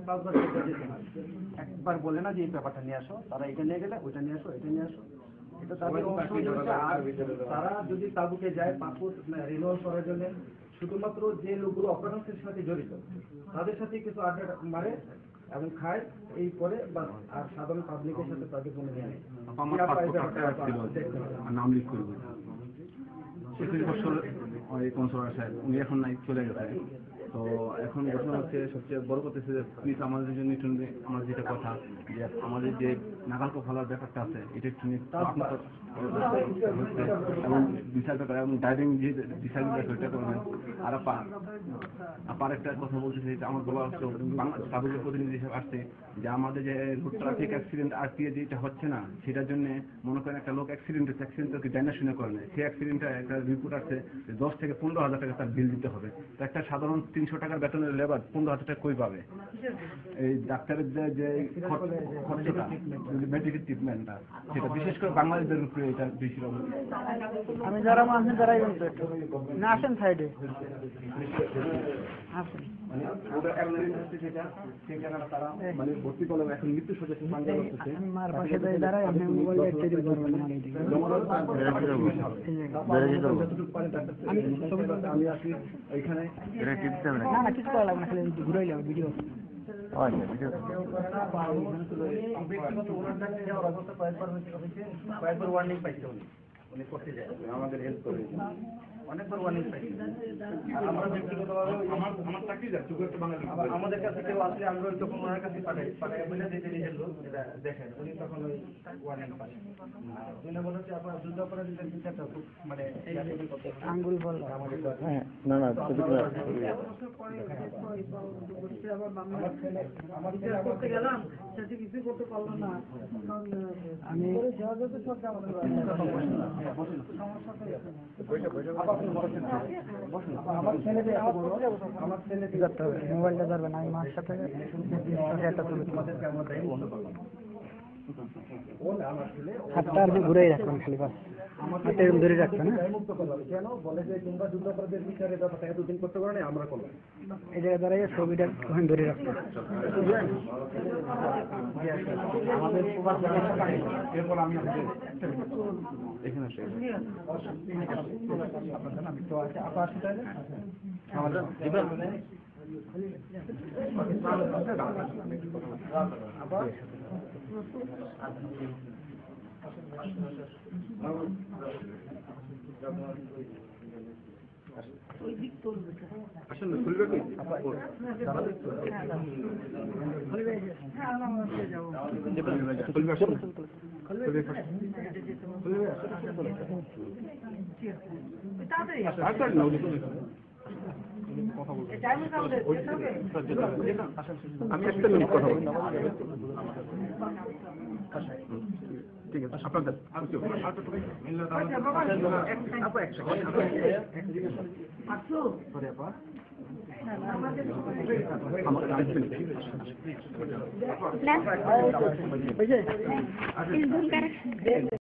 5 বার যেতে হয়, একবার বলে না যে এই পেপারটা নিয়ে আসো, তারা এটা নিয়ে গেলে ওইটা নিয়ে আসো, এটা নিয়ে আসো, এটা তাদের অসুবিধা হচ্ছে। আর তারা যদি তাবুকে যায় পাসপোর্ট রিনিউয়াল করার জন্য, শুধুমাত্র যে লোকগুলো অপারেশনের সাথে জড়িত তাদের সাথে কিছু আড্ডা মারে এবং খায়, এই করে বা আর সাধারণ পাবলিকের সাথে তাদের কোনো নিয়ে নেই। নাম লিখ করবো 21 বছর এই কনসোলার সাহেব, উনি এখন নাই, চলে গেছে। তো এখন ঘটনা হচ্ছে, সবচেয়ে বড় কথা হচ্ছে প্লিজ আমাদের জন্য একটু আমার যেটা কথা যে আমাদের যে নাগাল ফলার ব্যাপারটা আছে এটা একটু এবং বিচার ব্যাপার এবং ড্রাইভিং যে বিচার ব্যাপার ওইটা করবেন। আর আপার একটা কথা বলতে চাই, আমার বলা হচ্ছে সাবেকের প্রতিনিধি হিসেবে আসছে যে আমাদের যে রোড ট্রাফিক অ্যাক্সিডেন্ট আরটিএ যেটা হচ্ছে না, সেটার জন্য মনে করেন একটা লোক অ্যাক্সিডেন্ট হচ্ছে, অ্যাক্সিডেন্টকে জানা শুনে করে না, সেই অ্যাক্সিডেন্টটা একটা রিপোর্ট আসছে 10 থেকে 15,000 টাকা তার বিল দিতে হবে। তো একটা সাধারণ 300 টাকার বেতনের লেবার 15,000 টাকা কই পাবে? এই ডাক্তারের যে খরচটা, মেডিকেল ট্রিটমেন্টটা, সেটা বিশেষ করে বাংলাদেশের উপরে এটা বেশি। আমি যারা মানুষ যারা না আসেন সাইডে আসেন মানে ভর্তি করলে এখন মৃত্যু সজ্জা মার পাশে দাঁড়ায় আপনি মোবাইল টেরিং করবেন। আমি আসি এইখানে না না কিছু করা লাগবে না, খালি ঘুরাইলাম ভিডিও। কয়েকবার ওয়ার্নিং পাইছে উনি করতে যায়, আমাদের হেল্প করে অনেকবার ওয়ার্নিং পাইছে। আমরা ব্যক্তিগতভাবে আমার চাকরি যাচ্ছে আমাদের কাছে কেউ আসলে আমরা তখন ওনার কাছে পাঠাই বলে যে নিজের লোক যেটা দেখেন, উনি তখন ওই ওয়ার্নিং পান। উনি বলেছে আপনার যুদ্ধ অপরাধীদের বিচারটা খুব মানে আঙ্গুল বল আমাদের না না করতে গেলাম সেটা কিছু করতে পারলাম না। আমি মোবাইলটা ধরবেন, আমি মার সাথে হাতটা আর ঘুরে রাখবেন, খালি বাস হাতে ধরে রাখবেন। কেন বলে যে তোমরা যুদ্ধ অপরাধের বিচারে ব্যাপারটা এতদিন করতে পারো না, আমরা করলাম। এই জায়গায় দাঁড়াইয়ে ছবিটা ওখানে ধরে রাখবেন। আমাদের এরপর আমি এখানে আমি তো আছে আপা আসি তাহলে আমাদের আবার আসলে খুলবে কি আমি একটা মিনিট কথা বলি। ঠিক আছে আপনাদের না